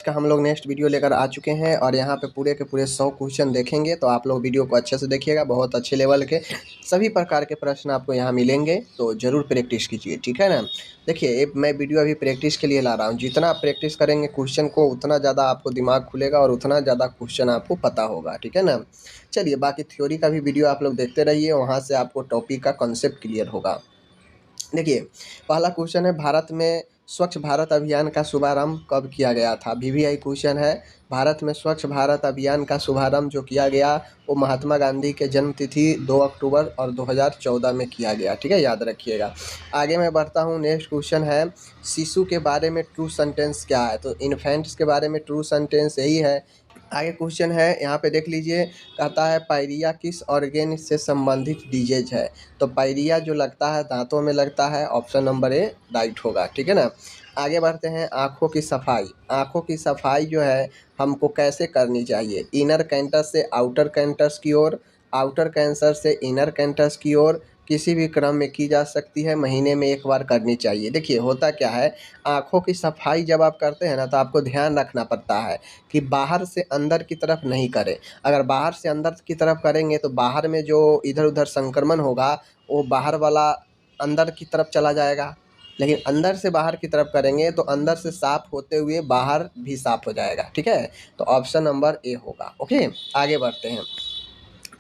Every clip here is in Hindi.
का हम लोग नेक्स्ट वीडियो लेकर आ चुके हैं और यहाँ पे पूरे के पूरे 100 क्वेश्चन देखेंगे। तो आप लोग वीडियो को अच्छे से देखिएगा, बहुत अच्छे लेवल के सभी प्रकार के प्रश्न आपको यहाँ मिलेंगे, तो ज़रूर प्रैक्टिस कीजिए, ठीक है ना। देखिए मैं वीडियो अभी प्रैक्टिस के लिए ला रहा हूँ, जितना आप प्रैक्टिस करेंगे क्वेश्चन को उतना ज़्यादा आपको दिमाग खुलेगा और उतना ज़्यादा क्वेश्चन आपको पता होगा, ठीक है ना। चलिए बाकी थ्योरी का भी वीडियो आप लोग देखते रहिए, वहाँ से आपको टॉपिक का कॉन्सेप्ट क्लियर होगा। देखिए पहला क्वेश्चन है, भारत में स्वच्छ भारत अभियान का शुभारंभ कब किया गया था। वीवीआई क्वेश्चन है, भारत में स्वच्छ भारत अभियान का शुभारंभ जो किया गया वो महात्मा गांधी के जन्म तिथि 2 अक्टूबर और 2014 में किया गया, ठीक है, याद रखिएगा। आगे मैं बढ़ता हूँ, नेक्स्ट क्वेश्चन है, शिशु के बारे में ट्रू सेंटेंस क्या है। तो इन्फेंट्स के बारे में ट्रू सेंटेंस यही है। आगे क्वेश्चन है, यहाँ पे देख लीजिए, कहता है पायरिया किस ऑर्गेन से संबंधित डिजीज है। तो पायरिया जो लगता है दांतों में लगता है, ऑप्शन नंबर ए राइट होगा, ठीक है ना। आगे बढ़ते हैं, आँखों की सफाई। आँखों की सफाई जो है हमको कैसे करनी चाहिए, इनर कैंटस से आउटर कैंटस की ओर, आउटर कैंसर से इनर कैंटस की ओर, किसी भी क्रम में की जा सकती है, महीने में एक बार करनी चाहिए। देखिए होता क्या है, आँखों की सफाई जब आप करते हैं ना तो आपको ध्यान रखना पड़ता है कि बाहर से अंदर की तरफ नहीं करें। अगर बाहर से अंदर की तरफ करेंगे तो बाहर में जो इधर उधर संक्रमण होगा वो बाहर वाला अंदर की तरफ चला जाएगा, लेकिन अंदर से बाहर की तरफ करेंगे तो अंदर से साफ होते हुए बाहर भी साफ हो जाएगा, ठीक है। तो ऑप्शन नंबर ए होगा। ओके आगे बढ़ते हैं,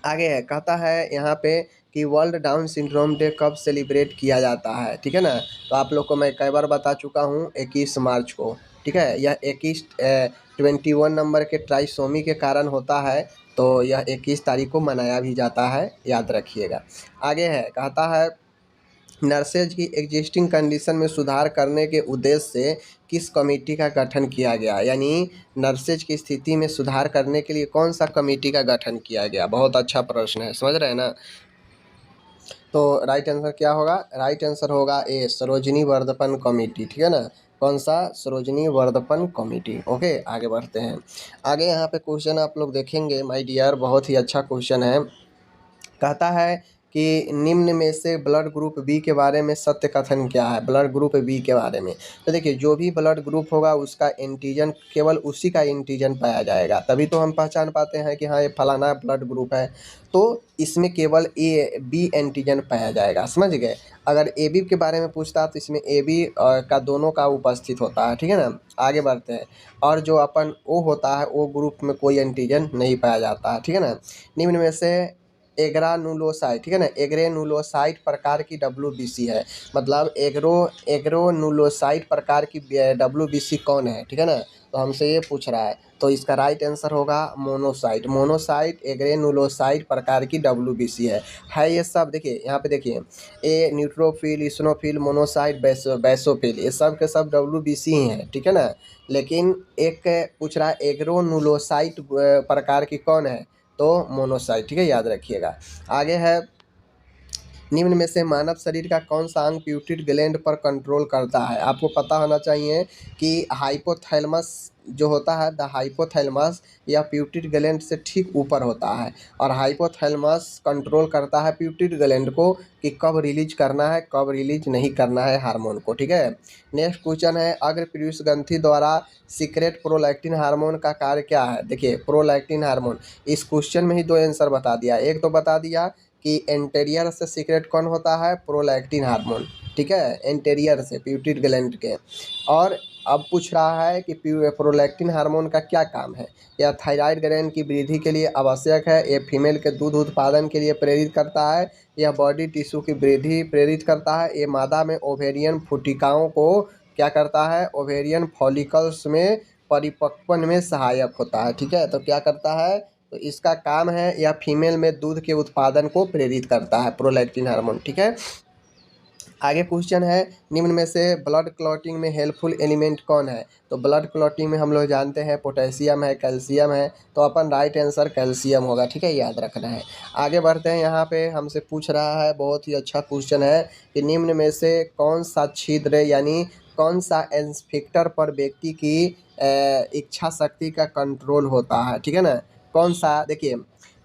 आगे है, कहता है यहाँ पे कि वर्ल्ड डाउन सिंड्रोम डे कब सेलिब्रेट किया जाता है, ठीक है ना। तो आप लोग को मैं कई बार बता चुका हूँ, 21 मार्च को, ठीक है। यह 21 नंबर के ट्राइसोमी के कारण होता है, तो यह 21 तारीख को मनाया भी जाता है, याद रखिएगा। आगे है, कहता है नर्सेज की एग्जिस्टिंग कंडीशन में सुधार करने के उद्देश्य से किस कमेटी का गठन किया गया। यानी नर्सेज की स्थिति में सुधार करने के लिए कौन सा कमेटी का गठन किया गया। बहुत अच्छा प्रश्न है, समझ रहे हैं ना। तो राइट आंसर क्या होगा, राइट आंसर होगा ए सरोजिनी वर्धपन कमेटी, ठीक है ना। कौन सा, सरोजिनी वर्धपन कमेटी। ओके आगे बढ़ते हैं, आगे यहाँ पे क्वेश्चन आप लोग देखेंगे माय डियर, बहुत ही अच्छा क्वेश्चन है। कहता है कि निम्न में से ब्लड ग्रुप बी के बारे में सत्य कथन क्या है। ब्लड ग्रुप बी के बारे में, तो देखिए जो भी ब्लड ग्रुप होगा उसका एंटीजन केवल उसी का एंटीजन पाया जाएगा, तभी तो हम पहचान पाते हैं कि हाँ ये फलाना ब्लड ग्रुप है। तो इसमें केवल ए बी एंटीजन पाया जाएगा, समझ गए। अगर ए बी के बारे में पूछता तो इसमें ए बी का दोनों का उपस्थित होता है, ठीक है ना। आगे बढ़ते हैं, और जो अपन ओ होता है ओ ग्रुप में कोई एंटीजन नहीं पाया जाता है, ठीक है ना। निम्न में से एग्रानुलोसाइट, ठीक है ना, एग्रेनुलोसाइट प्रकार की डब्ल्यूबीसी है, मतलब एग्रोनुलोसाइट प्रकार की डब्ल्यूबीसी कौन है, ठीक है ना। तो हमसे ये पूछ रहा है, तो इसका राइट आंसर होगा मोनोसाइट। मोनोसाइट एग्रेनुलोसाइट प्रकार की डब्ल्यूबीसी है ये सब। देखिए यहाँ पे देखिए, ए न्यूट्रोफिल, इस्नोफिल, मोनोसाइट, बैसोफिल, ये सब के सब डब्ल्यूबीसी ही हैं, ठीक है ना। लेकिन एक पूछ रहा है एग्रोनुलोसाइट प्रकार की कौन है, तो मोनोसाइट, ठीक है, याद रखिएगा। आगे है, निम्न में से मानव शरीर का कौन सा अंग प्यूटिड ग्लैंड पर कंट्रोल करता है। आपको पता होना चाहिए कि हाइपोथैलेमस जो होता है, द हाइपोथैलेमस या प्यूटिड ग्लैंड से ठीक ऊपर होता है, और हाइपोथैलेमस कंट्रोल करता है प्यूटिड ग्लैंड को कि कब रिलीज करना है कब रिलीज नहीं करना है हार्मोन को, ठीक है। नेक्स्ट क्वेश्चन है, अग्र पीयूष ग्रंथि द्वारा सीक्रेट प्रोलैक्टिन हार्मोन का कार्य क्या है। देखिए प्रोलैक्टिन हार्मोन, इस क्वेश्चन में ही दो आंसर बता दिया, एक तो बता दिया कि एंटेरियर से सीक्रेट कौन होता है, प्रोलैक्टिन हार्मोन, ठीक है, एंटेरियर से प्यूटिड ग्लैंड के। और अब पूछ रहा है कि प्रोलैक्टिन हार्मोन का क्या काम है। यह थायराइड ग्लैंड की वृद्धि के लिए आवश्यक है, यह फीमेल के दूध उत्पादन के लिए प्रेरित करता है, यह बॉडी टिश्यू की वृद्धि प्रेरित करता है, ये मादा में ओवेरियन फुटिकाओं को क्या करता है, ओवेरियन फॉलिकल्स में परिपक्वन में सहायक होता है, ठीक है। तो क्या करता है, तो इसका काम है या फीमेल में दूध के उत्पादन को प्रेरित करता है प्रोलैक्टिन हार्मोन, ठीक है। आगे क्वेश्चन है, निम्न में से ब्लड क्लॉटिंग में हेल्पफुल एलिमेंट कौन है। तो ब्लड क्लॉटिंग में हम लोग जानते हैं पोटेशियम है, कैल्शियम है, तो अपन राइट आंसर कैल्शियम होगा, ठीक है, याद रखना है। आगे बढ़ते हैं, यहाँ पे हमसे पूछ रहा है, बहुत ही अच्छा क्वेश्चन है कि निम्न में से कौन सा छिद्र यानी कौन सा इंस्पेक्टर पर व्यक्ति की इच्छा शक्ति का कंट्रोल होता है, ठीक है ना। कौन सा, देखिए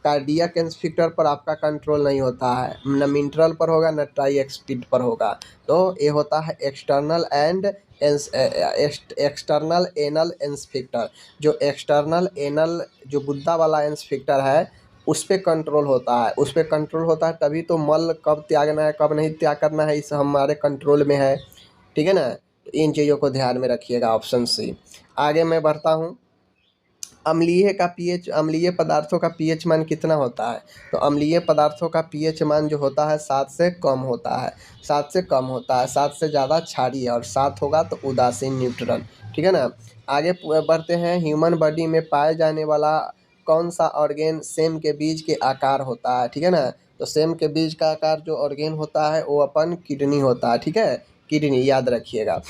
कार्डियक इंस्पेक्टर पर आपका कंट्रोल नहीं होता है, न मिंट्रल पर होगा न ट्राई एक्सपिड पर होगा, तो ये होता है एक्सटर्नल एंड एक्सटर्नल एनल एस्फिक्टर। जो एक्सटर्नल एनल जो गुद्दा वाला एस्फिक्टर है उस पे कंट्रोल होता है, उस पे कंट्रोल होता है तभी तो मल कब त्यागना है कब नहीं त्याग करना है इस हमारे कंट्रोल में है, ठीक है ना। तो इन चीज़ों को ध्यान में रखिएगा, ऑप्शन सी। आगे मैं बढ़ता हूँ। अम्लीय पदार्थों का पीएच मान कितना होता है? तो अम्लीय पदार्थों का पीएच मान जो होता है 7 से कम होता है, 7 से कम होता है, 7 से ज़्यादा क्षारीय और 7 होगा तो उदासीन न्यूट्रल, ठीक है ना। आगे बढ़ते हैं। ह्यूमन बॉडी में पाए जाने वाला कौन सा ऑर्गेन सेम के बीज के आकार होता है, ठीक है ना। तो सेम के बीज का आकार जो ऑर्गेन होता है वो अपन किडनी होता है, ठीक है, किडनी याद रखिएगा।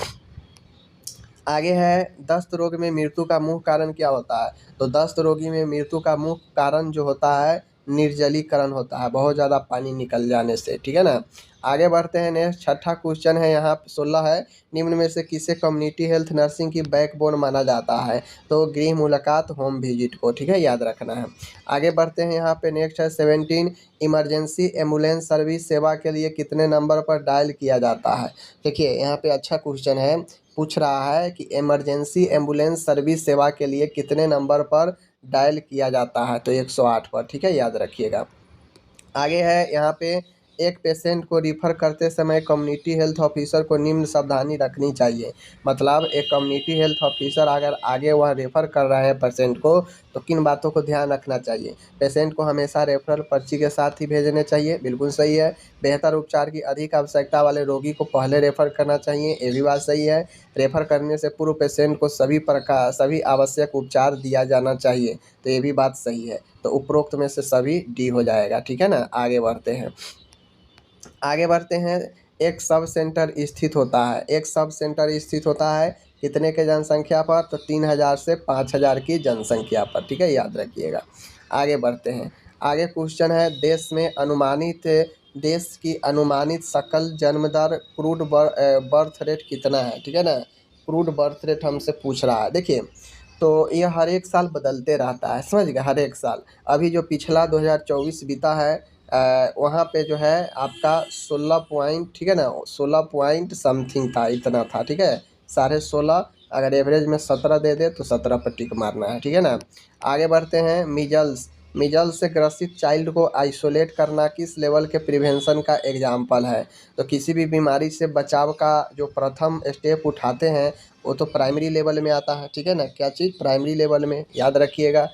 आगे है दस्त रोग में मृत्यु का मुख्य कारण क्या होता है? तो दस्त रोगी में मृत्यु का मुख्य कारण जो होता है निर्जलीकरण होता है, बहुत ज़्यादा पानी निकल जाने से, ठीक है ना। आगे बढ़ते हैं। नेक्स्ट छठा क्वेश्चन है यहाँ 16 है। निम्न में से किसे कम्युनिटी हेल्थ नर्सिंग की बैकबोन माना जाता है? तो गृह मुलाकात, होम विजिट को, ठीक है, याद रखना है। आगे बढ़ते हैं। यहाँ पे नेक्स्ट है 17। इमरजेंसी एम्बुलेंस सर्विस सेवा के लिए कितने नंबर पर डायल किया जाता है? देखिए यहाँ पे अच्छा क्वेश्चन है, पूछ रहा है कि इमरजेंसी एम्बुलेंस सर्विस सेवा के लिए कितने नंबर पर डायल किया जाता है? तो 108 पर, ठीक है, याद रखिएगा। आगे है यहाँ पे एक पेशेंट को रिफ़र करते समय कम्युनिटी हेल्थ ऑफिसर को निम्न सावधानी रखनी चाहिए। मतलब एक कम्युनिटी हेल्थ ऑफिसर अगर आगे वह रेफ़र कर रहे हैं पेशेंट को तो किन बातों को ध्यान रखना चाहिए? पेशेंट को हमेशा रेफरल पर्ची के साथ ही भेजने चाहिए, बिल्कुल सही है। बेहतर उपचार की अधिक आवश्यकता वाले रोगी को पहले रेफ़र करना चाहिए, ये भी बात सही है। रेफ़र करने से पूर्व पेशेंट को सभी आवश्यक उपचार दिया जाना चाहिए, तो ये भी बात सही है। तो उपरोक्त में से सभी डी हो जाएगा, ठीक है ना। आगे बढ़ते हैं। आगे बढ़ते हैं। एक सब सेंटर स्थित होता है, एक सब सेंटर स्थित होता है कितने के जनसंख्या पर? तो 3000 से 5000 की जनसंख्या पर, ठीक है, याद रखिएगा। आगे बढ़ते हैं। आगे क्वेश्चन है देश की अनुमानित सकल जन्म दर क्रूड बर्थ रेट कितना है, ठीक है ना। क्रूड बर्थ रेट हमसे पूछ रहा है। देखिए तो ये हर एक साल बदलते रहता है, समझ गए, हर एक साल। अभी जो पिछला 2024 बीता है वहाँ पे जो है आपका 16 पॉइंट, ठीक है ना, 16 पॉइंट समथिंग था, इतना था, ठीक है, 16.5। अगर एवरेज में 17 दे दे तो 17 पर टिक मारना है, ठीक है ना। आगे बढ़ते हैं। मिजल्स से ग्रसित चाइल्ड को आइसोलेट करना किस लेवल के प्रिवेंशन का एग्जाम्पल है? तो किसी भी बीमारी से बचाव का जो प्रथम स्टेप उठाते हैं वो तो प्राइमरी लेवल में आता है, ठीक है ना। क्या चीज़? प्राइमरी लेवल में, याद रखिएगा।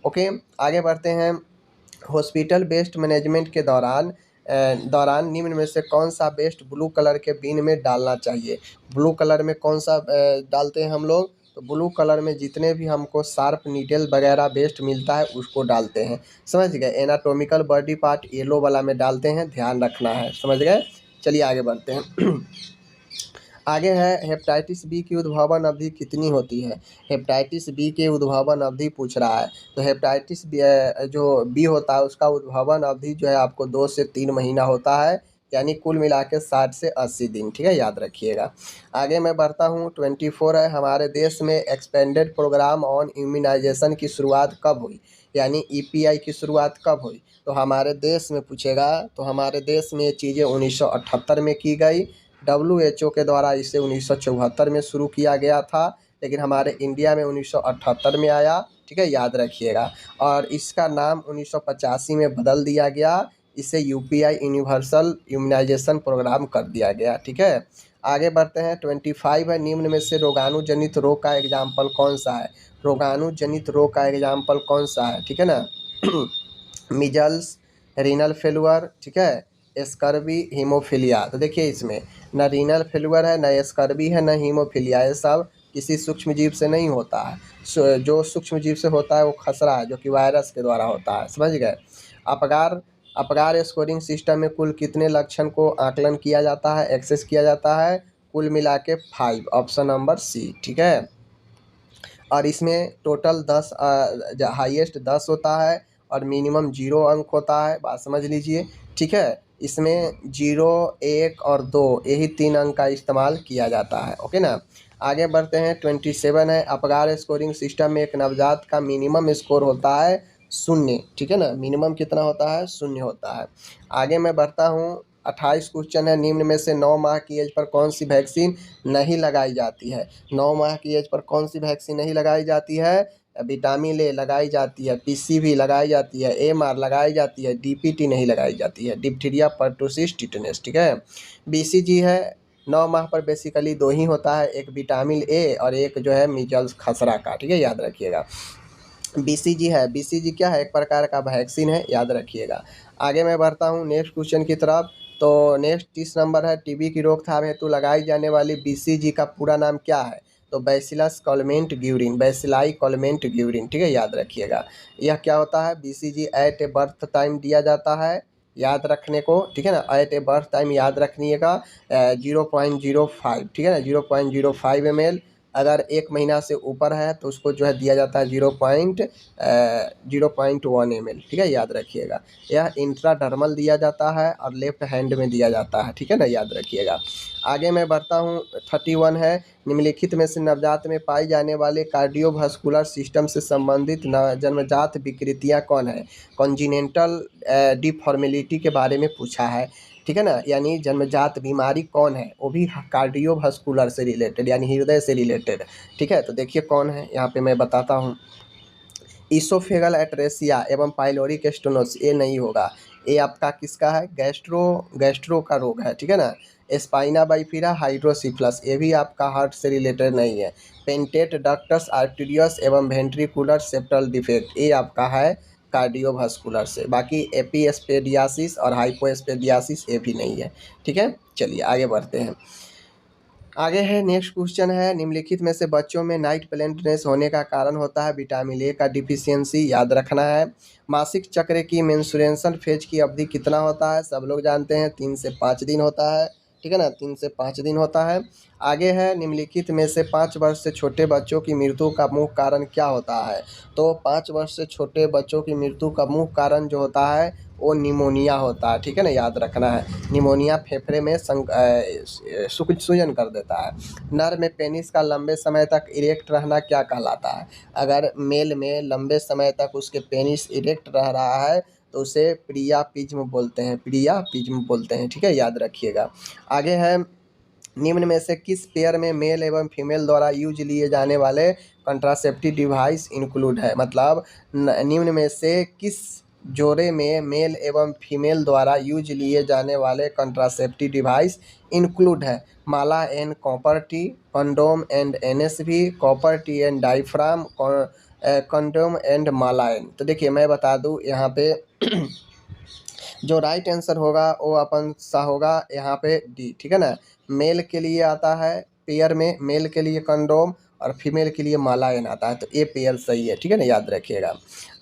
ओके, आगे बढ़ते हैं। हॉस्पिटल वेस्ट मैनेजमेंट के दौरान निम्न में से कौन सा वेस्ट ब्लू कलर के बिन में डालना चाहिए? ब्लू कलर में कौन सा डालते हैं हम लोग? तो ब्लू कलर में जितने भी हमको शार्प नीडल वगैरह वेस्ट मिलता है उसको डालते हैं, समझ गए। एनाटॉमिकल बॉडी पार्ट येलो वाला में डालते हैं, ध्यान रखना है, समझ गए। चलिए आगे बढ़ते हैं। आगे है हेपेटाइटिस बी की उद्भावन अवधि कितनी होती है? हेपेटाइटिस बी के उद्भावन अवधि पूछ रहा है। तो हेपेटाइटिस बी जो बी होता है उसका उद्भावन अवधि जो है आपको 2 से 3 महीना होता है, यानी कुल मिला के 60 से 80 दिन, ठीक है, याद रखिएगा। आगे मैं बढ़ता हूँ। 24 है। हमारे देश में एक्सपेंडेड प्रोग्राम ऑन इम्यूनाइजेशन की शुरुआत कब हुई? यानी ईपीआई की शुरुआत कब हुई? तो हमारे देश में पूछेगा तो हमारे देश में ये चीज़ें 1978 में की गई। WHO के द्वारा इसे 1974 में शुरू किया गया था, लेकिन हमारे इंडिया में 1978 में आया, ठीक है, याद रखिएगा। और इसका नाम 1985 में बदल दिया गया, इसे यूपीआई यूनिवर्सल इम्यूनाइजेशन प्रोग्राम कर दिया गया, ठीक है। आगे बढ़ते हैं। 25 है। निम्न में से रोगाणु जनित रोग का एग्जाम्पल कौन सा है? रोगाणु जनित रोग का एग्जाम्पल कौन सा है, ठीक है ना। मिजल्स, रीनल फेलुअर, ठीक है, स्कर्वी, हीमोफीलिया। तो देखिए इसमें न रीनल फेलुअर है, न स्कर्वी है, न हीमोफीलिया, ये सब किसी सूक्ष्म जीव से नहीं होता है। जो सूक्ष्म जीव से होता है वो खसरा है जो कि वायरस के द्वारा होता है, समझ गए। अपगार अपगार स्कोरिंग सिस्टम में कुल कितने लक्षण को आकलन किया जाता है, एक्सेस किया जाता है? कुल मिला के 5, ऑप्शन नंबर सी, ठीक है। और इसमें टोटल 10 हाईएस्ट 10 होता है और मिनिमम 0 अंक होता है, बात समझ लीजिए, ठीक है। इसमें 0, 1 और 2 यही 3 अंक का इस्तेमाल किया जाता है, ओके ना। आगे बढ़ते हैं। 27 है। अपगार स्कोरिंग सिस्टम में एक नवजात का मिनिमम स्कोर होता है 0, ठीक है ना। मिनिमम कितना होता है? 0 होता है। आगे मैं बढ़ता हूँ। 28 क्वेश्चन है, निम्न में से 9 माह की एज पर कौन सी वैक्सीन नहीं लगाई जाती है? 9 माह की एज पर कौन सी वैक्सीन नहीं लगाई जाती है? विटामिन ए लगाई जाती है, पीसीवी लगाई जाती है, एमआर लगाई जाती है, डीपीटी नहीं लगाई जाती है, डिप्थीरिया पर्टुसिस टिटनेस, ठीक है। बीसीजी है, 9 माह पर बेसिकली 2 ही होता है, एक विटामिन ए और एक जो है मीजल्स खसरा का, ठीक है, याद रखिएगा। बीसीजी है, बीसीजी क्या है? एक प्रकार का वैक्सीन है, याद रखिएगा। आगे मैं बढ़ता हूँ नेक्स्ट क्वेश्चन की तरफ। तो नेक्स्ट 30 नंबर है, टीबी की रोकथाम हेतु लगाई जाने वाली बीसीजी का पूरा नाम क्या है? तो bacillus Calmette Guerin, bacilli Calmette Guerin, ठीक है, याद रखिएगा। यह क्या होता है? BCG at a birth time दिया जाता है, याद रखने को, ठीक है ना, एट ए बर्थ टाइम याद रखिएगा 0.05, ठीक है ना, 0.05 ml। अगर 1 महीना से ऊपर है तो उसको जो है दिया जाता है 0.1 ml, ठीक है, याद रखिएगा। यह इंट्राडर्मल दिया जाता है और लेफ्ट हैंड में दिया जाता है, ठीक है ना, याद रखिएगा। आगे मैं बढ़ता हूँ, 31 है, निम्नलिखित में से नवजात में पाई जाने वाले कार्डियोवास्कुलर सिस्टम से संबंधित जन्मजात विकृतियाँ कौन है? कॉन्जिनेंटल डिफॉर्मेलिटी के बारे में पूछा है, ठीक है ना, यानी जन्मजात बीमारी कौन है? वो भी कार्डियोवास्कुलर से रिलेटेड, यानी हृदय से रिलेटेड, ठीक है। तो देखिए कौन है, यहाँ पे मैं बताता हूँ। इसोफेगल एट्रेसिया एवं पाइलोरिक स्टेनोसिस, ये नहीं होगा। ये आपका किसका है? गैस्ट्रो का रोग है, ठीक है ना। स्पाइना बाइफिरा हाइड्रोसिफ्लस, ये भी आपका हार्ट से रिलेटेड नहीं है। पेंटेट डक्टस आर्टेरियस एवं वेंट्रिकुलर सेप्टल डिफेक्ट, ये आपका है कार्डियोवास्कुलर से। बाकी एपीएस्पेडियासिस और हाइपोएस्पेडियासिस ये भी नहीं है, ठीक है। चलिए आगे बढ़ते हैं। आगे है नेक्स्ट क्वेश्चन है, निम्नलिखित में से बच्चों में नाइट ब्लाइंडनेस होने का कारण होता है विटामिन ए का डिफिशियंसी, याद रखना है। मासिक चक्र की मेंस्ट्रुएशन फेज की अवधि कितना होता है? सब लोग जानते हैं 3 से 5 दिन होता है, ठीक है ना, 3 से 5 दिन होता है। आगे है, निम्नलिखित में से 5 वर्ष से छोटे बच्चों की मृत्यु का मुख्य कारण क्या होता है? तो 5 वर्ष से छोटे बच्चों की मृत्यु का मुख्य कारण जो होता है वो निमोनिया होता है, ठीक है ना, याद रखना है। निमोनिया फेफड़े में सूजन कर देता है। नर में पेनिस का लंबे समय तक इरेक्ट रहना क्या कहलाता है? अगर मेल में लंबे समय तक उसके पेनिस इरेक्ट रह रहा है तो उसे प्रियापिज्म बोलते हैं, प्रियापिज्म बोलते हैं, ठीक है, याद रखिएगा। आगे है, निम्न में से किस पेयर में मेल एवं फीमेल द्वारा यूज लिए जाने वाले कंट्रासेप्टिव डिवाइस इंक्लूड है? मतलब निम्न में से किस जोड़े में मेल एवं फीमेल द्वारा यूज लिए जाने वाले कंट्रासेप्टिव डिवाइस इंक्लूड है? Mala and copper T, condom and NSV, copper T and diaphragm, condom and Mala and. तो देखिए मैं बता दूं यहाँ पे जो राइट आंसर होगा वो अपन सा होगा यहाँ पे डी, ठीक है ना। मेल के लिए आता है पेयर में, मेल के लिए कंडोम और फीमेल के लिए मालायन आता है, तो ये पेयर सही है, ठीक है ना, याद रखिएगा।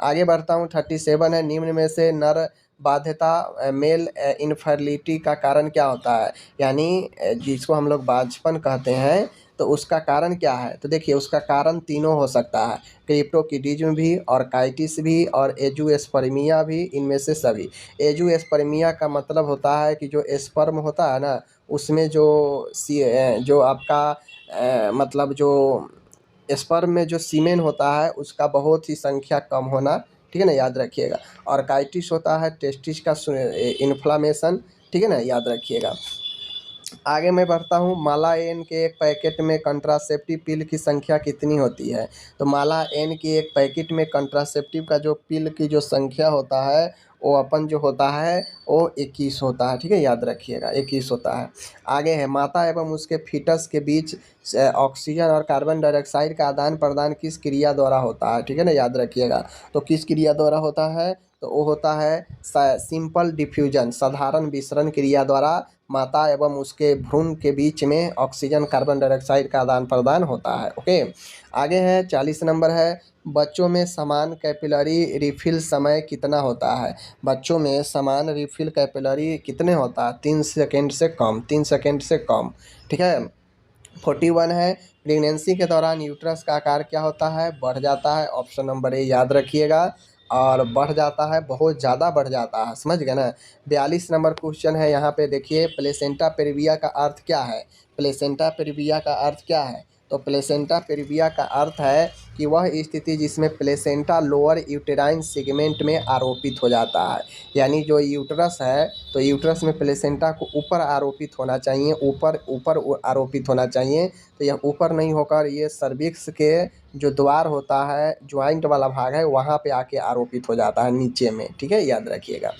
आगे बढ़ता हूँ, 37 है, निम्न में से नर बाध्यता मेल इनफर्टिलिटी का कारण क्या होता है? यानी जिसको हम लोग बांझपन कहते हैं, तो उसका कारण क्या है? तो देखिए उसका कारण तीनों हो सकता है, क्रिप्टोकिडिज्म भी, ऑर्काइटिस भी और एजुएस्पर्मिया भी, इनमें से सभी। एजुएस्पर्मिया का मतलब होता है कि जो स्पर्म होता है ना, उसमें जो आपका मतलब जो स्पर्म में जो सीमेन होता है उसका बहुत ही संख्या कम होना, ठीक है ना, याद रखिएगा। ऑर्काइटिस होता है टेस्टिस का इन्फ्लामेशन, ठीक है ना, याद रखिएगा। आगे मैं बढ़ता हूँ, माला एन के एक पैकेट में कंट्रासेप्टिव पिल की संख्या कितनी होती है? तो माला एन की एक पैकेट में कंट्रासेप्टिव का जो पिल की जो संख्या होता है वो अपन जो होता है वो 21 होता है, ठीक है, याद रखिएगा 21 होता है। आगे है, माता एवं उसके फीटस के बीच ऑक्सीजन और कार्बन डाइऑक्साइड का आदान प्रदान किस क्रिया द्वारा होता है? ठीक है ना, याद रखिएगा। तो किस क्रिया द्वारा होता है? तो वो होता है सिंपल डिफ्यूजन, साधारण विसरण क्रिया द्वारा माता एवं उसके भ्रूण के बीच में ऑक्सीजन कार्बन डाइऑक्साइड का आदान प्रदान होता है। ओके, आगे है 40 नंबर है, बच्चों में समान कैपिलरी रिफिल समय कितना होता है? बच्चों में समान रिफिल कैपिलरी कितने होता है? 3 सेकेंड से कम, 3 सेकेंड से कम, ठीक है। 41 है, प्रेगनेंसी के दौरान यूट्रस का आकार क्या होता है? बढ़ जाता है, ऑप्शन नंबर ए याद रखिएगा। और बढ़ जाता है, बहुत ज़्यादा बढ़ जाता है, समझ गए ना। 42 नंबर क्वेश्चन है, यहाँ पे देखिए, प्लेसेंटा पेरिविया का अर्थ क्या है? प्लेसेंटा पेरिविया का अर्थ क्या है? तो प्लेसेंटा प्रीविया का अर्थ है कि वह स्थिति जिसमें प्लेसेंटा लोअर यूटेराइन सेगमेंट में आरोपित हो जाता है। यानी जो यूट्रस है तो यूट्रस में प्लेसेंटा को ऊपर आरोपित होना चाहिए, ऊपर ऊपर आरोपित होना चाहिए। तो यह ऊपर नहीं होकर ये सर्विक्स के जो द्वार होता है, ज्वाइंट वाला भाग है, वहाँ पे आके आरोपित हो जाता है नीचे में। ठीक है, याद रखिएगा।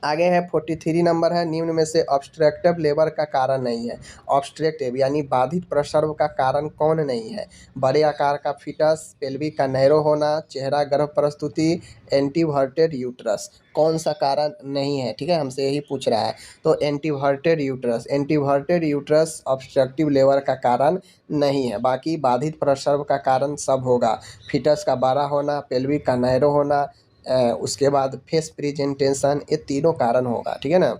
आगे है 43 नंबर है, निम्न में से ऑब्स्ट्रक्टिव लेबर का कारण नहीं है। ऑब्स्ट्रक्टिव यानी बाधित प्रसर्व का कारण कौन नहीं है? बड़े आकार का फीटस, पेल्विक का नैरो होना, चेहरा गर्भ प्रस्तुति, एंटीवर्टेड यूट्रस। कौन सा कारण नहीं है? ठीक है, हमसे यही पूछ रहा है। तो एंटीवर्टेड यूट्रस, एंटीवर्टेड यूट्रस ऑब्स्ट्रक्टिव लेबर का कारण नहीं है। बाकी बाधित प्रसर्व का कारण सब होगा। फीटस का बड़ा होना, पेल्विक का नैरो होना, उसके बाद फेस प्रेजेंटेशन, ये तीनों कारण होगा। ठीक है ना।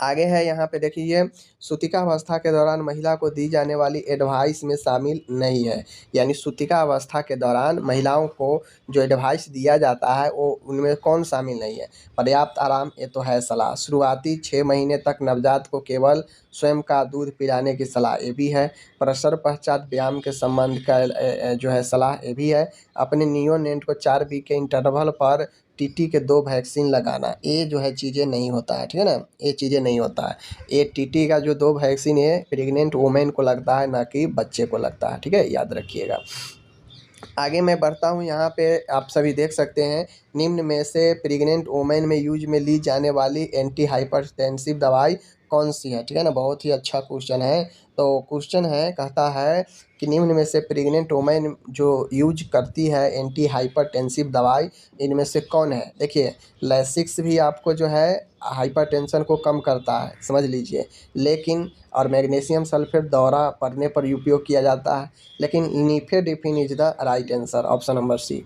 आगे है यहाँ पे देखिए, सूतिकावस्था के दौरान महिला को दी जाने वाली एडवाइस में शामिल नहीं है। यानी सूतिकावस्था के दौरान महिलाओं को जो एडवाइस दिया जाता है वो उनमें कौन शामिल नहीं है? पर्याप्त आराम, ये तो है सलाह। शुरुआती 6 महीने तक नवजात को केवल स्वयं का दूध पिलाने की सलाह, ये भी है। प्रसव पश्चात व्यायाम के संबंध का जो है सलाह, ये भी है। अपने नियोनेट को 4 वीक के इंटरवल पर टीटी के 2 वैक्सीन लगाना, ये जो है चीज़ें नहीं होता है। ठीक है ना, ये चीज़ें नहीं होता है। ये टीटी का जो 2 वैक्सीन है प्रेग्नेंट वुमेन को लगता है, ना कि बच्चे को लगता है। ठीक है, याद रखिएगा। आगे मैं बढ़ता हूँ, यहाँ पे आप सभी देख सकते हैं, निम्न में से प्रेग्नेंट वुमेन में यूज में ली जाने वाली एंटी हाइपरटेंसिव दवाई कौन सी है? ठीक है ना, बहुत ही अच्छा क्वेश्चन है। तो क्वेश्चन है, कहता है कि निम्न में से प्रेग्नेंट वुमेन जो यूज करती है एंटी हाइपरटेंसिव दवाई, इनमें से कौन है? देखिए, लैसिक्स भी आपको जो है हाइपरटेंशन को कम करता है, समझ लीजिए। लेकिन और मैग्नीशियम सल्फेट दौरा पड़ने पर उपयोग किया जाता है। लेकिन nifedipine is the right answer, option number C.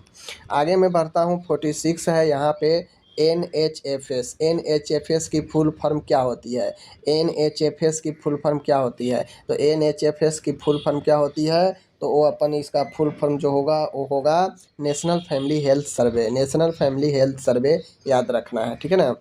आगे मैं बढ़ता हूँ, 46 है यहाँ पे, NHFS। NHFS की फुल फॉर्म क्या होती है? NHFS की फुल फॉर्म क्या होती है? तो NHFS की फुल फॉर्म क्या होती है? तो वो अपन इसका फुल फॉर्म जो होगा वो होगा national family health survey. National family health survey याद रखना है। ठीक है ना।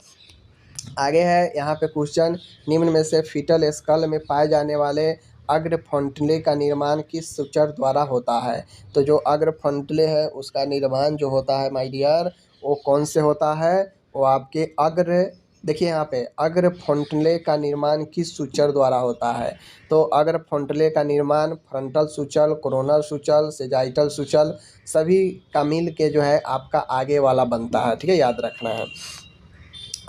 आगे है यहाँ पे क्वेश्चन, निम्न में से फीटल स्कल में पाए जाने वाले अग्र फ्रंटले का निर्माण किस सूचर द्वारा होता है? तो जो अग्र फ्रंटले है उसका निर्माण जो होता है माय डियर, वो कौन से होता है? वो आपके अग्र, देखिए यहाँ पे अग्र फ्रंटले का निर्माण किस सूचर द्वारा होता है? तो अग्र फ्रंटले का निर्माण फ्रंटल सूचल, कोरोनल सूचल, सेजाइटल सूचल, सभी का मिल के जो है आपका आगे वाला बनता है। ठीक है, याद रखना है।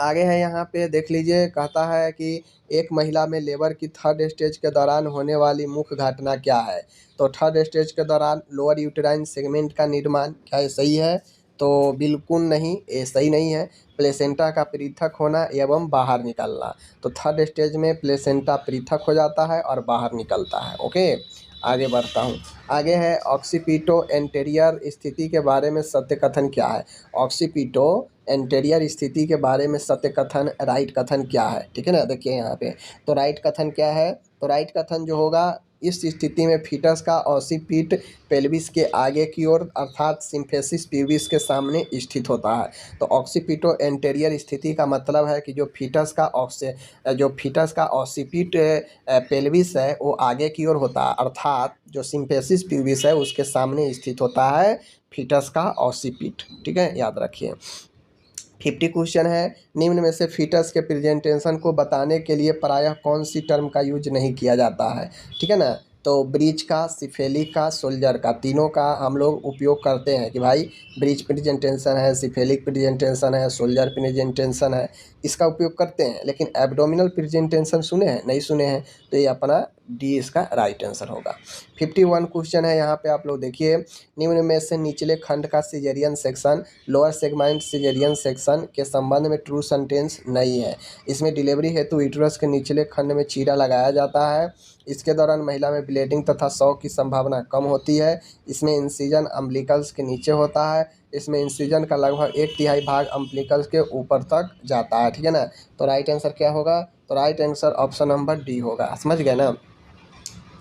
आगे है यहाँ पे देख लीजिए, कहता है कि एक महिला में लेबर की 3rd स्टेज के दौरान होने वाली मुख्य घटना क्या है? तो 3rd स्टेज के दौरान लोअर यूटेराइन सेगमेंट का निर्माण, क्या ये सही है? तो बिल्कुल नहीं, ये सही नहीं है। प्लेसेंटा का पृथक होना एवं बाहर निकलना। तो 3rd स्टेज में प्लेसेंटा पृथक हो जाता है और बाहर निकलता है। ओके, आगे बढ़ता हूँ। आगे है ऑक्सीपिटो एंटेरियर स्थिति के बारे में सत्य कथन क्या है? ऑक्सीपिटो एंटेरियर स्थिति के बारे में सत्य कथन, राइट कथन क्या है? ठीक है ना, देखिए यहाँ पे, तो राइट कथन क्या है? तो राइट कथन जो होगा, इस स्थिति में फीटस का ऑक्सीपिट पेल्विस के आगे की ओर अर्थात सिम्फेसिस प्यूबिस के सामने स्थित होता है। तो ऑक्सीपिटो एंटेरियर स्थिति का मतलब है कि जो फीटस का ऑक्सीपिट पेल्विस है वो आगे की ओर होता है, अर्थात जो सिम्फेसिस प्यूबिस है उसके सामने स्थित होता है फीटस का ऑक्सीपिट। ठीक है, याद रखिए। 50 क्वेश्चन है, निम्न में से फीटस के प्रेजेंटेशन को बताने के लिए प्रायः कौन सी टर्म का यूज नहीं किया जाता है? ठीक है ना। तो ब्रीच का, सिफेलिक का, सोल्जर का, तीनों का हम लोग उपयोग करते हैं कि भाई ब्रीच प्रेजेंटेशन है, सिफेलिक प्रेजेंटेशन है, सोल्जर प्रेजेंटेशन है, इसका उपयोग करते हैं। लेकिन एब्डोमिनल प्रेजेंटेशन सुने हैं? नहीं सुने हैं, तो ये अपना डी इसका राइट आंसर होगा। 51 क्वेश्चन है यहाँ पे, आप लोग देखिए, निम्न में से निचले खंड का caesarean section lower segment caesarean section के संबंध में ट्रू सेंटेंस नहीं है। इसमें डिलीवरी हेतु यूट्रस के निचले खंड में चीरा लगाया जाता है। इसके दौरान महिला में ब्लीडिंग तथा शॉक की संभावना कम होती है। इसमें इंसिजन अम्बिलिकल्स के नीचे होता है। इसमें इंसिजन का लगभग 1/3 भाग अम्बिलिकल्स के ऊपर तक जाता है। ठीक है ना। तो राइट आंसर क्या होगा? तो right answer option number D होगा। समझ गए ना,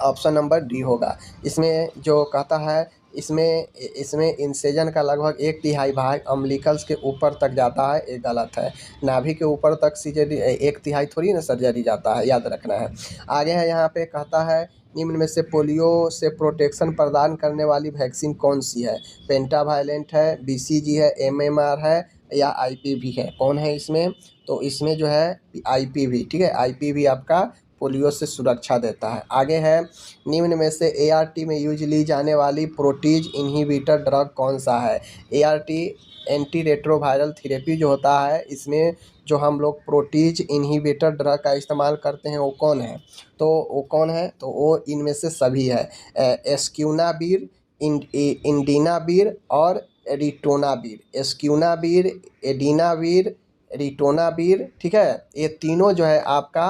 ऑप्शन नंबर डी होगा। इसमें जो कहता है इसमें इसमें इंसेजन का लगभग 1/3 भाग अम्बिलिकल्स के ऊपर तक जाता है, ये गलत है। नाभि के ऊपर तक सर्जरी 1/3 थोड़ी ना सर्जरी जाता है, याद रखना है। आगे है यहाँ पे कहता है निम्न में से पोलियो से प्रोटेक्शन प्रदान करने वाली वैक्सीन कौन सी है? पेंटावायलेंट है, बीसीजी है, एमएमआर है या आईपीवी है? कौन है इसमें? तो इसमें जो है आईपीवी, ठीक है, आईपीवी आपका पोलियो से सुरक्षा देता है। आगे है निम्न में से एआरटी में यूज ली जाने वाली प्रोटीज इनहिबिटर ड्रग कौन सा है? एआरटी एंटी रेट्रोवायरल थेरेपी जो होता है, इसमें जो हम लोग प्रोटीज इनहिबिटर ड्रग का इस्तेमाल करते हैं वो कौन है? तो वो कौन है? तो वो इनमें से सभी है, एस्क्यूनाबीर, इंडिनाबीर और रिटोनाबीर। एस्क्यूनाबीर, एडिनाबीर, रिटोनाबीर, ठीक है, ये तीनों जो है आपका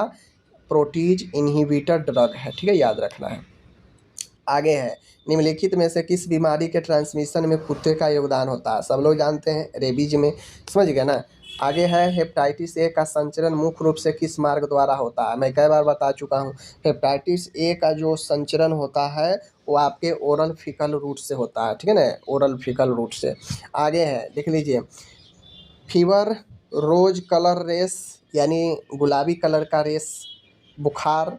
प्रोटीज इनहिबिटर ड्रग है, ठीक है, याद रखना है। आगे है निम्नलिखित में से किस बीमारी के ट्रांसमिशन में कुत्ते का योगदान होता है? सब लोग जानते हैं रेबीज में, समझ गए ना। आगे है हेपेटाइटिस ए का संचरण मुख्य रूप से किस मार्ग द्वारा होता है? मैं कई बार बता चुका हूँ, हेपेटाइटिस ए का जो संचरण होता है वो आपके ओरल फीकल रूट से होता है, ठीक है ना, ओरल फीकल रूट से। आगे है देख लीजिए, फीवर, रोज कलर रेस यानी गुलाबी कलर का रेस, बुखार,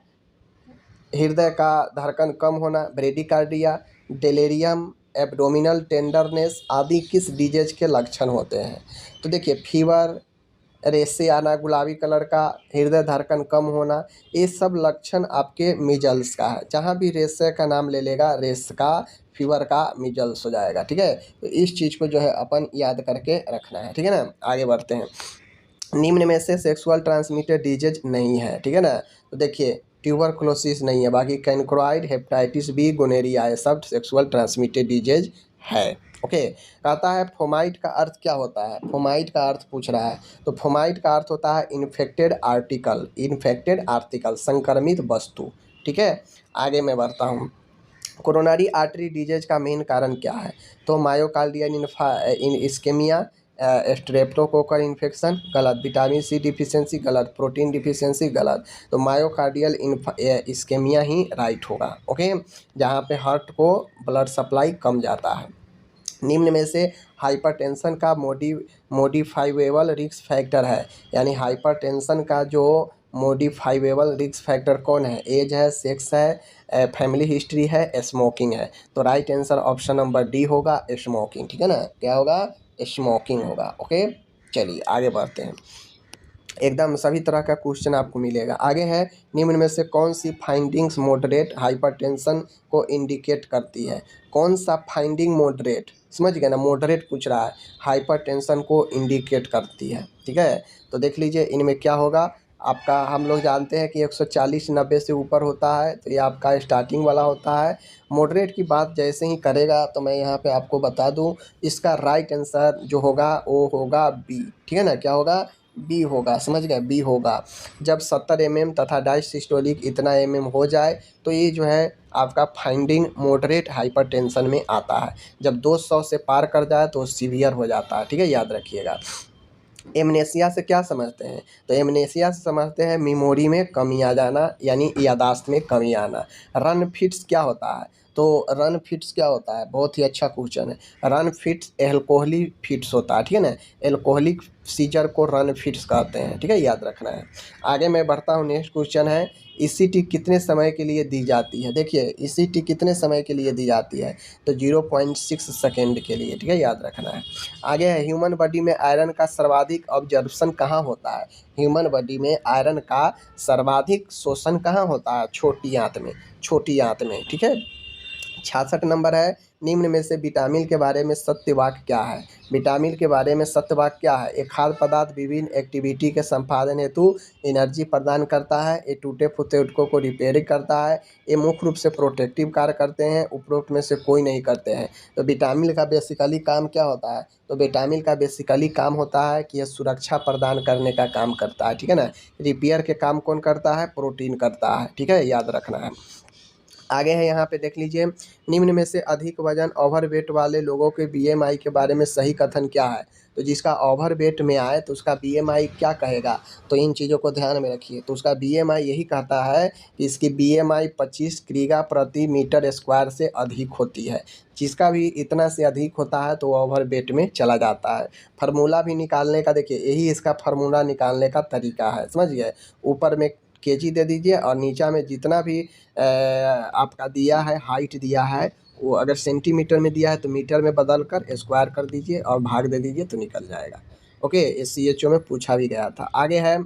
हृदय का धड़कन कम होना, ब्रेडिकार्डिया, डेलेरियम, एब्डोमिनल टेंडरनेस आदि किस डिजीज के लक्षण होते हैं? तो देखिए फीवर, रेसे आना गुलाबी कलर का, हृदय धड़कन कम होना, ये सब लक्षण आपके मीजल्स का है। जहाँ भी रेसे का नाम ले लेगा, रेस का, फीवर का, मीजल्स हो जाएगा, ठीक है। तो इस चीज़ को जो है अपन याद करके रखना है, ठीक है ना। आगे बढ़ते हैं, निम्न में से सेक्सुअल ट्रांसमिटेड डिजीज नहीं है, ठीक है ना। तो देखिए ट्यूबरकुलोसिस नहीं है, बाकी कैनक्रोइड, हेपेटाइटिस बी, गोनेरिया, ये सब सेक्सुअल ट्रांसमिटेड डिजीज है। ओके, कहता है फोमाइट का अर्थ क्या होता है? फोमाइट का अर्थ पूछ रहा है, तो फोमाइट का अर्थ होता है इन्फेक्टेड आर्टिकल, इन्फेक्टेड आर्टिकल, संक्रमित वस्तु, ठीक है। आगे मैं बढ़ता हूँ, कोरोनरी आर्टरी डिजीज का मेन कारण क्या है? तो मायोकार्डियल इस्केमिया, स्ट्रेप्टोकोकल इन्फेक्शन, गलत। विटामिन सी डिफिशियंसी, गलत। प्रोटीन डिफिशियंसी, गलत। तो मायोकार्डियल इस्केमिया ही राइट होगा, ओके, जहाँ पे हार्ट को ब्लड सप्लाई कम जाता है। निम्न में से हाइपरटेंशन का मॉडिफाइवेबल रिस्क फैक्टर है, यानी हाइपरटेंशन का जो मॉडिफाइवेबल रिस्क फैक्टर कौन है? एज है, सेक्स है, फैमिली हिस्ट्री है, स्मोकिंग है। तो right answer option number D होगा, स्मोकिंग, ठीक है ना। क्या होगा? स्मोकिंग होगा, ओके। चलिए आगे बढ़ते हैं, एकदम सभी तरह का क्वेश्चन आपको मिलेगा। आगे है निम्न में से कौन सी फाइंडिंग्स मॉडरेट हाइपरटेंशन को इंडिकेट करती है? कौन सा फाइंडिंग मॉडरेट, समझ गए ना, मॉडरेट पूछ रहा है, हाइपरटेंशन को इंडिकेट करती है, ठीक है। तो देख लीजिए इनमें क्या होगा आपका, हम लोग जानते हैं कि 140/90 से ऊपर होता है, तो ये आपका स्टार्टिंग वाला होता है। मॉडरेट की बात जैसे ही करेगा तो मैं यहाँ पे आपको बता दूँ, इसका राइट आंसर जो होगा वो होगा बी, ठीक है ना। क्या होगा? बी होगा, समझ गए, बी होगा। जब 70 mm तथा डायसिस्टोलिक इतना mm हो जाए तो ये जो है आपका फाइंडिंग मॉडरेट हाइपरटेंशन में आता है। जब 200 से पार कर जाए तो सीवियर हो जाता है, ठीक है, याद रखिएगा। एमनेसिया से क्या समझते हैं? तो एमनेसिया से समझते हैं मेमोरी में कमी आ जाना, यानी यादाश्त में कमी आना। रन फिट्स क्या होता है? तो रन फिट्स क्या होता है? बहुत ही अच्छा क्वेश्चन है। रन फिट्स एल्कोहलिक फिट्स होता है, ठीक है ना। एल्कोहलिक सीजर को रन फिट्स कहते हैं, ठीक है, याद रखना है। आगे मैं बढ़ता हूँ, नेक्स्ट क्वेश्चन है ईसीटी कितने समय के लिए दी जाती है? देखिए ईसीटी कितने समय के लिए दी जाती है? तो 0.6 सेकेंड के लिए, ठीक है, याद रखना है। आगे है ह्यूमन बॉडी में आयरन का सर्वाधिक ऑब्जर्प्शन कहाँ होता है? ह्यूमन बॉडी में आयरन का सर्वाधिक शोषण कहाँ होता है? छोटी आंत में, छोटी आंत में, ठीक है। 66 नंबर है, निम्न में से विटामिन के बारे में सत्य वाक्य क्या है? विटामिन के बारे में सत्य वाक्य क्या है? एक खाद्य पदार्थ विभिन्न एक्टिविटी के संपादन हेतु एनर्जी प्रदान करता है, ये टूटे फूटे ऊतकों को रिपेयरिंग करता है, ये मुख्य रूप से प्रोटेक्टिव कार्य करते हैं, उपरोक्त में से कोई नहीं करते हैं। तो विटामिन का बेसिकली काम क्या होता है? तो विटामिन का बेसिकली काम होता है कि यह सुरक्षा प्रदान करने का काम करता है, ठीक है ना। रिपेयर के काम कौन करता है? प्रोटीन करता है, ठीक है, याद रखना है। आगे है यहाँ पे देख लीजिए, निम्न में से अधिक वजन ओवरवेट वाले लोगों के बीएमआई के बारे में सही कथन क्या है। तो जिसका ओवरवेट में आए तो उसका बीएमआई क्या कहेगा, तो इन चीज़ों को ध्यान में रखिए। तो उसका बीएमआई यही कहता है कि इसकी बीएमआई 25 क्रीगा प्रति मीटर स्क्वायर से अधिक होती है। जिसका भी इतना से अधिक होता है तो वो ओवरवेट में चला जाता है। फार्मूला भी निकालने का देखिए, यही इसका फार्मूला निकालने का तरीका है, समझ गए। ऊपर में केजी दे दीजिए और नीचा में जितना भी आपका दिया है, हाइट दिया है, वो अगर सेंटीमीटर में दिया है तो मीटर में बदल कर स्क्वायर कर दीजिए और भाग दे दीजिए तो निकल जाएगा। ओके, ये CHO में पूछा भी गया था। आगे है,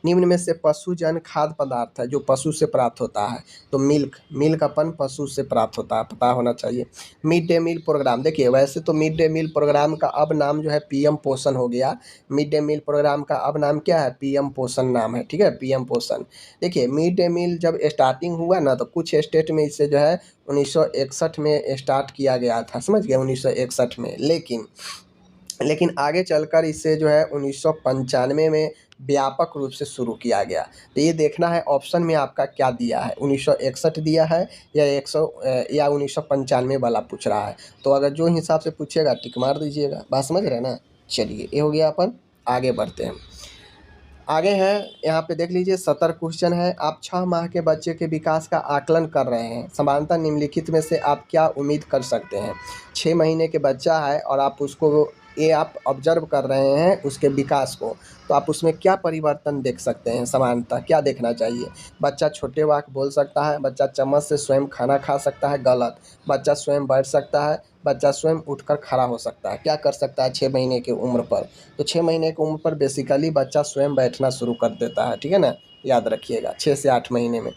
निम्न में से पशुजन खाद्य पदार्थ है जो पशु से प्राप्त होता है। तो मिल्क अपन पशु से प्राप्त होता है, पता होना चाहिए। मिड डे मील प्रोग्राम, देखिए वैसे तो मिड डे मील प्रोग्राम का अब नाम जो है पीएम पोषण हो गया। मिड डे मील प्रोग्राम का अब नाम क्या है, पीएम पोषण नाम है, ठीक है, पीएम पोषण। देखिए मिड डे मील जब स्टार्टिंग हुआ ना तो कुछ स्टेट में इसे जो है 1961 में स्टार्ट किया गया था, समझ गए, 1961 में। लेकिन आगे चलकर इसे जो है 1995 में व्यापक रूप से शुरू किया गया। तो ये देखना है ऑप्शन में आपका क्या दिया है, 1961 दिया है या 1995 वाला पूछ रहा है। तो अगर जो हिसाब से पूछेगा टिक मार दीजिएगा, बात समझ रहे हैं ना। चलिए ये हो गया, अपन आगे बढ़ते हैं। आगे है, यहाँ पे देख लीजिए 70 क्वेश्चन है। आप 6 माह के बच्चे के विकास का आकलन कर रहे हैं, समानता निम्नलिखित में से आप क्या उम्मीद कर सकते हैं। 6 महीने के बच्चा है और आप उसको ये आप ऑब्जर्व कर रहे हैं उसके विकास को, तो आप उसमें क्या परिवर्तन देख सकते हैं, समानता क्या देखना चाहिए। बच्चा छोटे वाक्य बोल सकता है, बच्चा चम्मच से स्वयं खाना खा सकता है, गलत। बच्चा स्वयं बैठ सकता है, बच्चा स्वयं उठकर खड़ा हो सकता है। क्या कर सकता है 6 महीने की उम्र पर, तो 6 महीने की उम्र पर बेसिकली बच्चा स्वयं बैठना शुरू कर देता है, ठीक है ना, याद रखिएगा 6 से 8 महीने में।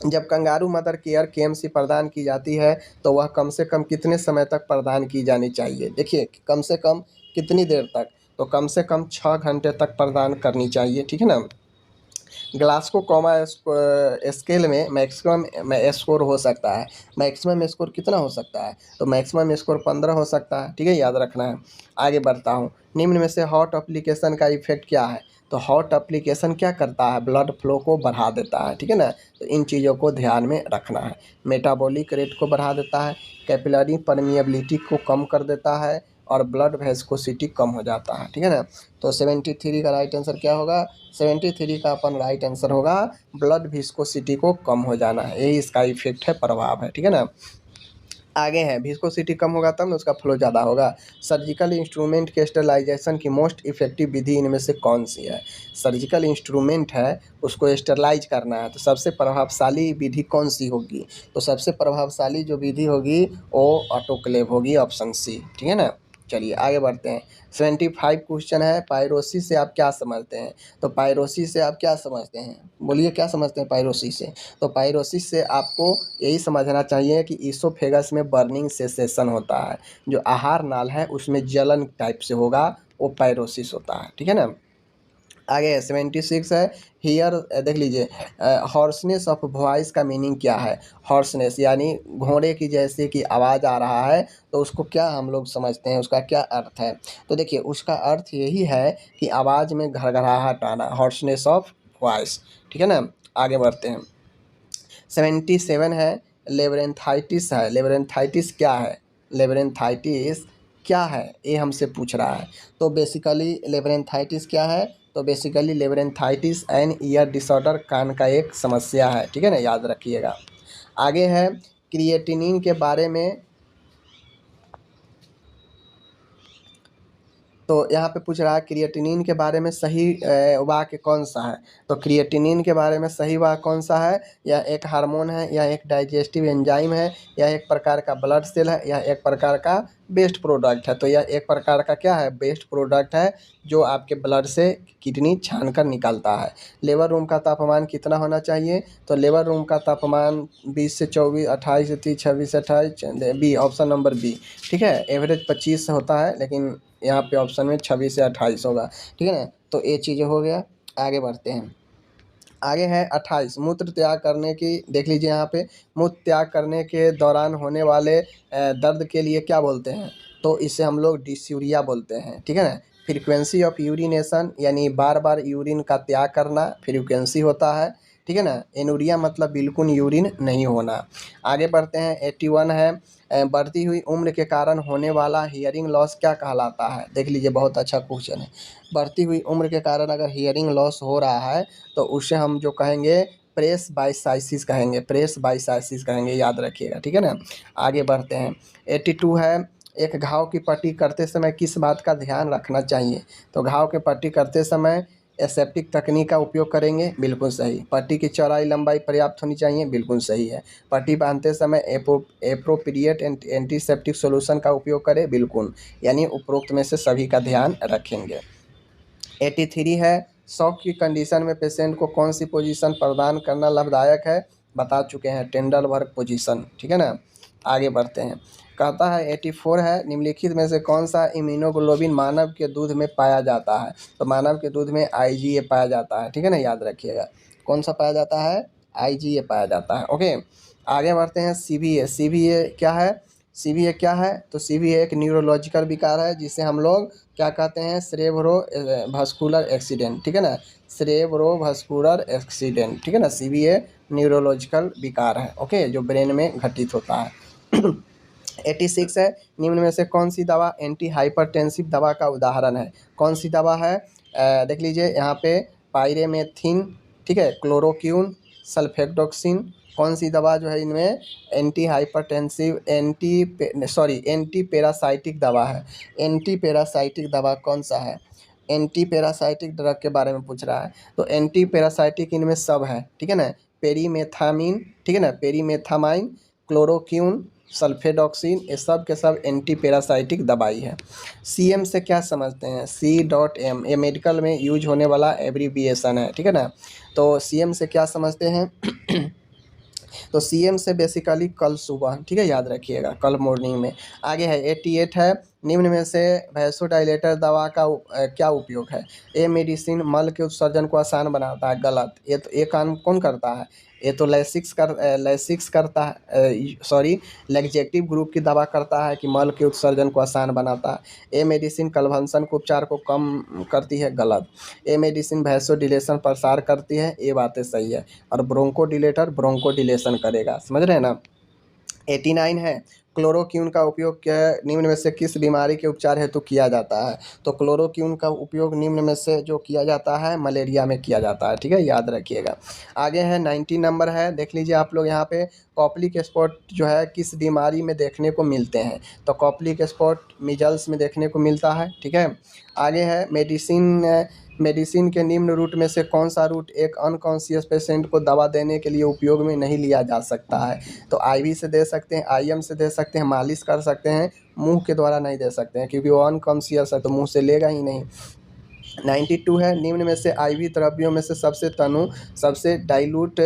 जब कंगारू मदर केयर KMC प्रदान की जाती है तो वह कम से कम कितने समय तक प्रदान की जानी चाहिए। देखिए कम से कम कितनी देर तक, तो कम से कम 6 घंटे तक प्रदान करनी चाहिए, ठीक है ना। ग्लासको कॉमा स्केल में मैक्सिमम स्कोर हो सकता है, मैक्सिमम स्कोर कितना हो सकता है, तो मैक्सिमम स्कोर 15 हो सकता है, ठीक है, याद रखना है। आगे बढ़ता हूँ, निम्न में से हॉट एप्लीकेशन का इफेक्ट क्या है। तो हॉट एप्लीकेशन क्या करता है, ब्लड फ्लो को बढ़ा देता है, ठीक है ना। तो इन चीज़ों को ध्यान में रखना है। मेटाबॉलिक रेट को बढ़ा देता है, कैपिलरी परमिएबिलिटी को कम कर देता है और ब्लड वेस्कोसिटी कम हो जाता है, ठीक है ना। तो 73 का राइट आंसर क्या होगा, 73 का अपन राइट आंसर होगा ब्लड विस्कोसिटी को कम हो जाना है, यही इसका इफेक्ट है, प्रभाव है, ठीक है ना। आगे है, विस्कोसिटी कम होगा तब ना उसका फ्लो ज़्यादा होगा। सर्जिकल इंस्ट्रूमेंट के स्टेरलाइजेशन की मोस्ट इफेक्टिव विधि इनमें से कौन सी है। सर्जिकल इंस्ट्रूमेंट है उसको स्टेरलाइज करना है तो सबसे प्रभावशाली विधि कौन सी होगी, तो सबसे प्रभावशाली जो विधि होगी वो ऑटोक्लेव होगी, ऑप्शन सी, ठीक है ना। चलिए आगे बढ़ते हैं। 75 क्वेश्चन है, पायरोसिस से आप क्या समझते हैं। तो पायरोसिस से आप क्या समझते हैं, बोलिए क्या समझते हैं पायरोसिस से। तो पायरोसिस से आपको यही समझना चाहिए कि ईसोफेगस में बर्निंग सेसेशन होता है, जो आहार नाल है उसमें जलन टाइप से होगा, वो पायरोसिस होता है, ठीक है ना। आगे 76 है, हियर देख लीजिए, हॉर्सनेस ऑफ वॉइस का मीनिंग क्या है। हॉर्सनेस यानी घोड़े की जैसे कि आवाज़ आ रहा है, तो उसको क्या हम लोग समझते हैं, उसका क्या अर्थ है। तो देखिए उसका अर्थ यही है कि आवाज़ में घड़घड़ाहट आना, हॉर्सनेस ऑफ वॉइस, ठीक है ना। आगे बढ़ते हैं। 77 है, लेबरेंथाइटिस है। लेबरेंथाइटिस क्या है, लेबरेंथाइटिस क्या है ये हमसे पूछ रहा है। तो बेसिकली लेबरेंथाइटिस क्या है, तो बेसिकली लेबरेंथाइटिस एन ईयर डिसऑर्डर, कान का एक समस्या है, ठीक है ना, याद रखिएगा। आगे है, क्रिएटिनिन के बारे में, तो यहाँ पे पूछ रहा है क्रिएटिनिन के बारे में सही वाक्य कौन सा है। तो क्रिएटिनिन के बारे में सही वाक्य कौन सा है, यह एक हार्मोन है, यह एक डाइजेस्टिव एंजाइम है, यह एक प्रकार का ब्लड सेल है, यह एक प्रकार का वेस्ट प्रोडक्ट है। तो यह एक प्रकार का क्या है, वेस्ट प्रोडक्ट है जो आपके ब्लड से किडनी छान कर निकलता है। लेबर रूम का तापमान कितना होना चाहिए, तो लेबर रूम का तापमान 20 से 24, 28 से 30, 26 से 28, बी, ऑप्शन नंबर बी, ठीक है। एवरेज 25 होता है लेकिन यहाँ पे ऑप्शन में 26 से 28 होगा, ठीक है ना। तो ये चीज़ें हो गया। आगे बढ़ते हैं। आगे है 28, मूत्र त्याग करने की, देख लीजिए यहाँ पे, मूत्र त्याग करने के दौरान होने वाले दर्द के लिए क्या बोलते हैं, तो इसे हम लोग डिस्यूरिया बोलते हैं, ठीक है ना। फ्रीक्वेंसी ऑफ यूरिनेशन यानी बार बार यूरिन का त्याग करना फ्रीक्वेंसी होता है। ठीक है ना। एनुरिया मतलब बिल्कुल यूरिन नहीं होना। आगे बढ़ते हैं 81 है बढ़ती हुई उम्र के कारण होने वाला हियरिंग लॉस क्या कहलाता है। देख लीजिए बहुत अच्छा क्वेश्चन है। बढ़ती हुई उम्र के कारण अगर हियरिंग लॉस हो रहा है तो उसे हम जो कहेंगे प्रेस बाइसाइसिस कहेंगे, प्रेस बाइसाइसिस कहेंगे, याद रखिएगा, ठीक है ना। आगे बढ़ते हैं 82 है एक घाव की पट्टी करते समय किस बात का ध्यान रखना चाहिए। तो घाव की पट्टी करते समय एसेप्टिक तकनीक का उपयोग करेंगे, बिल्कुल सही। पट्टी की चौड़ाई लंबाई पर्याप्त होनी चाहिए, बिल्कुल सही है। पट्टी बांधते समय एप्रोप्रिएट एंटीसेप्टिक सॉल्यूशन का उपयोग करें, बिल्कुल, यानी उपरोक्त में से सभी का ध्यान रखेंगे। 83 है शॉक की कंडीशन में पेशेंट को कौन सी पोजीशन प्रदान करना लाभदायक है। बता चुके हैं टेंडलबर्ग पोजीशन, ठीक है ना। आगे बढ़ते हैं कहता है 84 है निम्नलिखित में से कौन सा इम्यूनोग्लोबिन मानव के दूध में पाया जाता है। तो मानव के दूध में IgA पाया जाता है, ठीक है ना, याद रखिएगा। कौन सा पाया जाता है, IgA पाया जाता है। ओके, आगे बढ़ते हैं CVA। CVA क्या है, CVA क्या है, तो CVA एक न्यूरोलॉजिकल विकार है जिसे हम लोग क्या कहते हैं, सेरेब्रो वास्कुलर एक्सीडेंट, ठीक है ना, सेरेब्रो वास्कुलर एक्सीडेंट, ठीक है ना। CVA न्यूरोलॉजिकल विकार है, ओके, जो ब्रेन में घटित होता है। 86 है निम्न में से कौन सी दवा एंटी हाइपरटेंसिव दवा का उदाहरण है। कौन सी दवा है, देख लीजिए यहाँ पे पायरेमेथिन, ठीक है, क्लोरोक्यून, सल्फेक्टोक्सिन, कौन सी दवा जो है इनमें एंटी हाइपरटेंसिव एंटी पैरासाइटिक दवा है। एंटी पैरासाइटिक दवा कौन सा है, एंटी पैरासाइटिक ड्रग के बारे में पूछ रहा है। तो एंटी पैरासाइटिक इनमें सब है, ठीक है ना, पेरीमेथामिन, ठीक है ना, पेरीमेथामाइन, क्लोरोक्यून, सल्फेडॉक्सिन, ये सब के सब एंटी पैरासाइटिक दवाई है। CM से क्या समझते हैं, C.M, ये मेडिकल में यूज होने वाला एब्रीविएशन है, ठीक है ना। तो CM से क्या समझते हैं तो CM से बेसिकली कल सुबह, ठीक है, याद रखिएगा, कल मॉर्निंग में। आगे है 88 है निम्न में से वैसोडाइलेटर दवा का क्या उपयोग है। ये मेडिसिन मल के उत्सर्जन को आसान बनाता है, गलत। ये तो ये काम कौन करता है, ये तो लैसिक्स करता है, सॉरी, लैक्जेटिव ग्रुप की दवा करता है कि मल के उत्सर्जन को आसान बनाता है। ये मेडिसिन कन्वंशन को उपचार को कम करती है, गलत। ये मेडिसिन वैसोडिलेशन प्रसार करती है, ये बातें सही है। और ब्रोंकोडिलेशन करेगा, समझ रहे हैं ना। 89 है क्लोरोक्यून का उपयोग क्या निम्न में से किस बीमारी के उपचार हेतु किया जाता है। तो क्लोरोक्यून का उपयोग निम्न में से जो किया जाता है मलेरिया में किया जाता है, ठीक है, याद रखिएगा। आगे है 90 नंबर है, देख लीजिए आप लोग यहाँ पे कॉप्लिक स्पॉट जो है किस बीमारी में देखने को मिलते हैं। तो कॉप्लिक स्पॉट मिजल्स में देखने को मिलता है, ठीक है। आगे है मेडिसिन के निम्न रूट में से कौन सा रूट एक अनकॉन्शियस पेशेंट को दवा देने के लिए उपयोग में नहीं लिया जा सकता है। तो IV से दे सकते हैं, IM से दे सकते हैं, मालिश कर सकते हैं, मुंह के द्वारा नहीं दे सकते हैं क्योंकि वो अनकॉन्शियस है तो मुंह से लेगा ही नहीं। 92 है निम्न में से IV द्रव्यों में से सबसे डाइल्यूट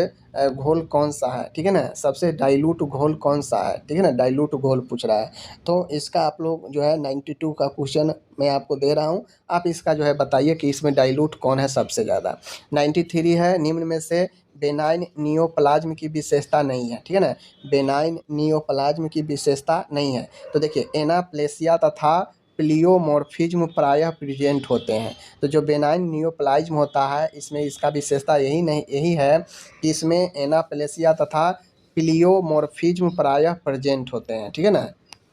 घोल कौन सा है, ठीक है ना, सबसे डाइल्यूट घोल कौन सा है, ठीक है ना, डाइल्यूट घोल पूछ रहा है। तो इसका आप लोग जो है 92 का क्वेश्चन मैं आपको दे रहा हूँ, आप इसका जो है बताइए कि इसमें डाइल्यूट कौन है सबसे ज़्यादा। 93 है निम्न में से बेनाइन नियोप्लाज्म की विशेषता नहीं है, ठीक है ना, बेनाइन नियोप्लाज्म की विशेषता नहीं है। तो देखिए एनाप्लेसिया तथा प्लियोमॉर्फिज्म प्रायः प्रेजेंट होते हैं। तो जो बेनाइन नियोप्लाज्म होता है इसमें इसका विशेषता यही है कि इसमें एनाप्लेसिया तथा प्लियोमॉर्फिज्म प्रायः प्रेजेंट होते हैं, ठीक है ना,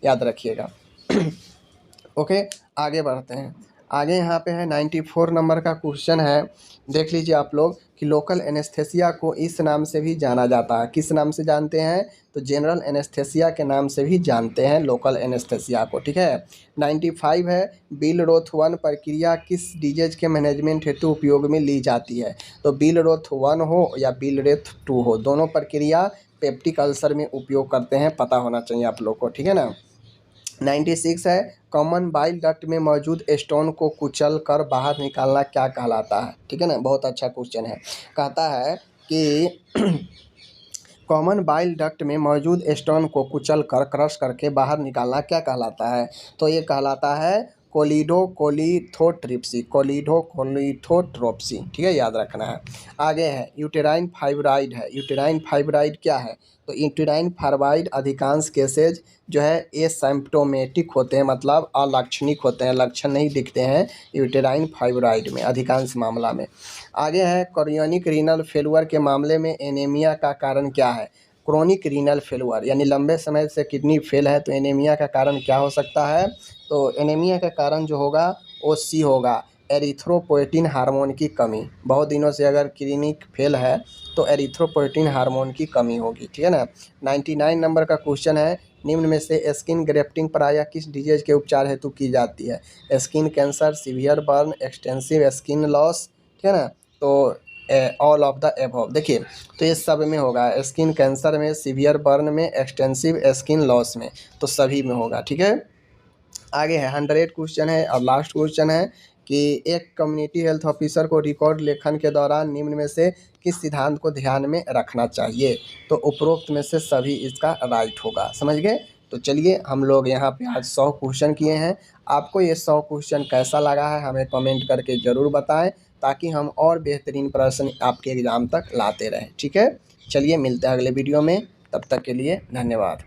याद रखिएगा। ओके, आगे बढ़ते हैं। आगे यहाँ पे है 94 नंबर का क्वेश्चन है, देख लीजिए आप लोग कि लोकल एनेस्थेसिया को इस नाम से भी जाना जाता है। किस नाम से जानते हैं, तो जनरल एनेस्थेसिया के नाम से भी जानते हैं लोकल एनेस्थेसिया को, ठीक है। 95 है बिल-रोथ 1 प्रक्रिया किस डिजीज के मैनेजमेंट हेतु उपयोग में ली जाती है। तो बिल-रोथ 1 हो या बिल-रोथ 2 हो, दोनों प्रक्रिया पेप्टिक अल्सर में उपयोग करते हैं, पता होना चाहिए आप लोग को, ठीक है ना। 96 है कॉमन बाइल डक्ट में मौजूद स्टोन को कुचल कर बाहर निकालना क्या कहलाता है, ठीक है ना, बहुत अच्छा क्वेश्चन है। कहता है कि कॉमन बाइल डक्ट में मौजूद स्टोन को कुचल कर क्रश करके बाहर निकालना क्या कहलाता है। तो ये कहलाता है कोलिडोकोलिथोट्रिप्सी, कोलिडोकोलिथोट्रोप्सी, ठीक है, याद रखना है। आगे है यूटेराइन फाइब्राइड है। यूटेराइन फाइब्राइड क्या है? तो यूटेराइन फाइब्राइड अधिकांश केसेज जो है एसिम्प्टोमेटिक होते हैं, मतलब अलक्षणिक होते हैं, लक्षण नहीं दिखते हैं यूटेराइन फाइब्राइड में अधिकांश मामला में। आगे है कोरियोनिक रीनल फेलुअर के मामले में एनीमिया का कारण क्या है? क्रोनिक रीनल फेलुअर यानी लंबे समय से किडनी फेल है तो एनीमिया का कारण क्या हो सकता है? तो एनीमिया का कारण जो होगा वो सी होगा, एरिथ्रोपोएटिन हार्मोन की कमी। बहुत दिनों से अगर किडनी फेल है तो एरिथ्रोपोएटिन हार्मोन की कमी होगी, ठीक है ना। 99 नंबर का क्वेश्चन है, निम्न में से स्किन ग्रेफ्टिंग प्रायः किस डिजीज के उपचार हेतु की जाती है? Skin cancer, severe burn, extensive skin loss, ठीक है ना। तो ऑल ऑफ द एबव। देखिए तो ये सब में होगा, स्किन कैंसर में, सीवियर बर्न में, एक्सटेंसिव स्किन लॉस में, तो सभी में होगा, ठीक है। आगे है 100 क्वेश्चन है और लास्ट क्वेश्चन है कि एक कम्युनिटी हेल्थ ऑफिसर को रिकॉर्ड लेखन के दौरान निम्न में से किस सिद्धांत को ध्यान में रखना चाहिए? तो उपरोक्त में से सभी इसका राइट होगा, समझ गए। तो चलिए हम लोग यहाँ पे आज 100 क्वेश्चन किए हैं। आपको ये 100 क्वेश्चन कैसा लगा है हमें कमेंट करके ज़रूर बताएं, ताकि हम और बेहतरीन प्रश्न आपके एग्ज़ाम तक लाते रहें, ठीक है। चलिए मिलते हैं अगले वीडियो में, तब तक के लिए धन्यवाद।